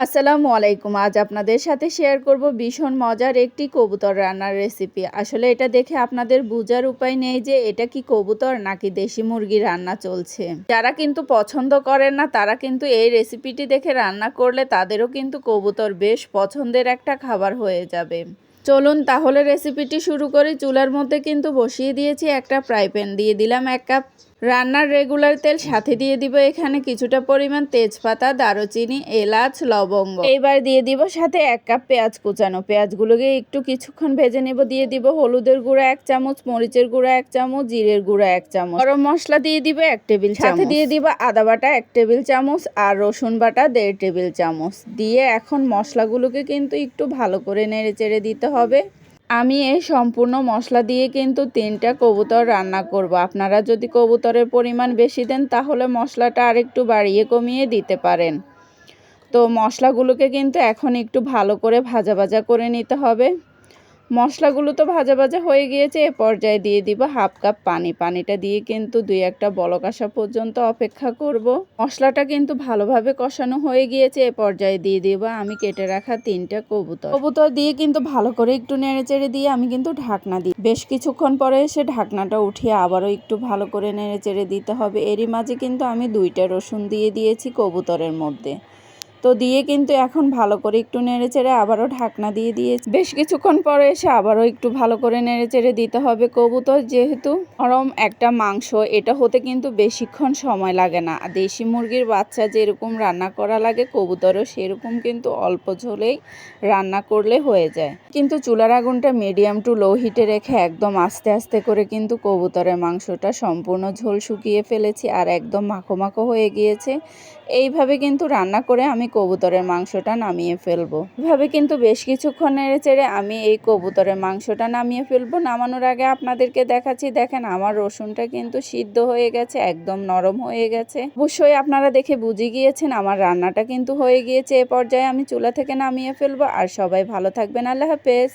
আসসালামু আলাইকুম। আজ আপনাদের সাথে শেয়ার করব ভীষণ মজার একটি কবুতর রান্নার রেসিপি। আসলে এটা দেখে আপনাদের বোঝার উপায় নেই যে এটা কি কবুতর নাকি দেশি মুরগি রান্না চলছে। যারা কিন্তু পছন্দ করেন না তারা কিন্তু এই রেসিপিটি দেখে রান্না করলে তাদেরও কিন্তু কবুতর বেশ পছন্দের একটা খাবার হয়ে যাবে। চলুন তাহলে রেসিপিটি শুরু করি। চুলার মধ্যে কিন্তু বসিয়ে দিয়েছি একটা ফ্রাই প্যান, দিয়ে দিলাম 1 কাপ রান্নার রেগুলার তেল, সাথে দিয়ে দিব এখানে কিছুটা পরিমাণ তেজপাতা, দারুচিনি, এলাচ, লবঙ্গ। এইবার দিয়ে দিব সাথে 1 কাপ পেঁয়াজ কুচানো। পেঁয়াজগুলোকে একটু কিছুক্ষণ ভেজে নেব। দিয়ে দিব হলুদের গুঁড়া 1 চামচ, মরিচের গুঁড়া 1 চামচ, জিরের গুঁড়া 1 চামচ, গরম মশলা দিয়ে দিব 1 টেবিল চামচ, সাথে দিয়ে দিব আদা বাটা 1 টেবিল চামচ আর রসুন বাটা 1.5 টেবিল চামচ। দিয়ে এখন মশলাগুলোকে কিন্তু একটু ভালো করে নেড়ে চেড়ে দিতে হবে। আমি এই সম্পূর্ণ মশলা দিয়ে কিন্তু 3টা কবুতর রান্না করব। আপনারা যদি কবুতরের পরিমাণ বেশি দেন তাহলে মশলাটা আরেকটু বাড়িয়ে কমিয়ে দিতে পারেন। তো মশলাগুলোকে কিন্তু এখন একটু ভালো করে ভাজা ভাজা করে নিতে হবে। মশলাগুলো তো ভাজা ভাজা হয়ে গিয়েছে। এ পর্যায়ে দিয়ে দিব 1/2 কাপ পানি। পানিটা দিয়ে কিন্তু 2-1টা বলক আসা পর্যন্ত অপেক্ষা করব। মশলাটা কিন্তু ভালোভাবে কষানো হয়ে গিয়েছে। এ পর্যায়ে দিয়ে দিব আমি কেটে রাখা 3টা কবুতর দিয়ে কিন্তু ভালো করে একটু নেড়েচেড়ে দিয়ে আমি কিন্তু ঢাকনা দিই। বেশ কিছুক্ষণ পরে এসে ঢাকনাটা উঠিয়ে আবারও একটু ভালো করে নেড়েচেড়ে দিতে হবে। এরই মাঝে কিন্তু আমি 2টা রসুন দিয়ে দিয়েছি কবুতরের মধ্যে। তো দিয়ে কিন্তু এখন ভালো করে একটু নেড়েচেড়ে আবারও ঢাকনা দিয়ে দিয়েছি। বেশ কিছুক্ষণ পরে এসে আবারও একটু ভালো করে নেড়েচেড়ে দিতে হবে। কবুতর যেহেতু নরম একটা মাংস, এটা হতে কিন্তু বেশিক্ষণ সময় লাগে না। দেশি মুরগির বাচ্চা যেরকম রান্না করা লাগে কবুতরও সেরকম কিন্তু অল্প ঝোলেই রান্না করলে হয়ে যায়। কিন্তু চুলার আগুনটা মিডিয়াম টু লো হিটে রেখে একদম আস্তে আস্তে করে কিন্তু কবুতরের মাংসটা সম্পূর্ণ ঝোল শুকিয়ে ফেলেছি আর একদম মাখো মাখো হয়ে গিয়েছে। এইভাবে কিন্তু রান্না করে আমি কবুতরের মাংসটা নামিয়ে ফেলবো। এভাবে কিন্তু বেশ কিছুক্ষণ নেড়েচেড়ে আমি এই কবুতরের মাংসটা নামিয়ে ফেলবো। নামানোর আগে আপনাদেরকে দেখাচ্ছি, দেখেন আমার রসুনটা কিন্তু সিদ্ধ হয়ে গেছে, একদম নরম হয়ে গেছে। অবশ্যই আপনারা দেখে বুঝে গিয়েছেন আমার রান্নাটা কিন্তু হয়ে গিয়েছে। এ পর্যায়ে আমি চুলা থেকে নামিয়ে ফেলবো। আর সবাই ভালো থাকবেন। আল্লাহ হাফেজ।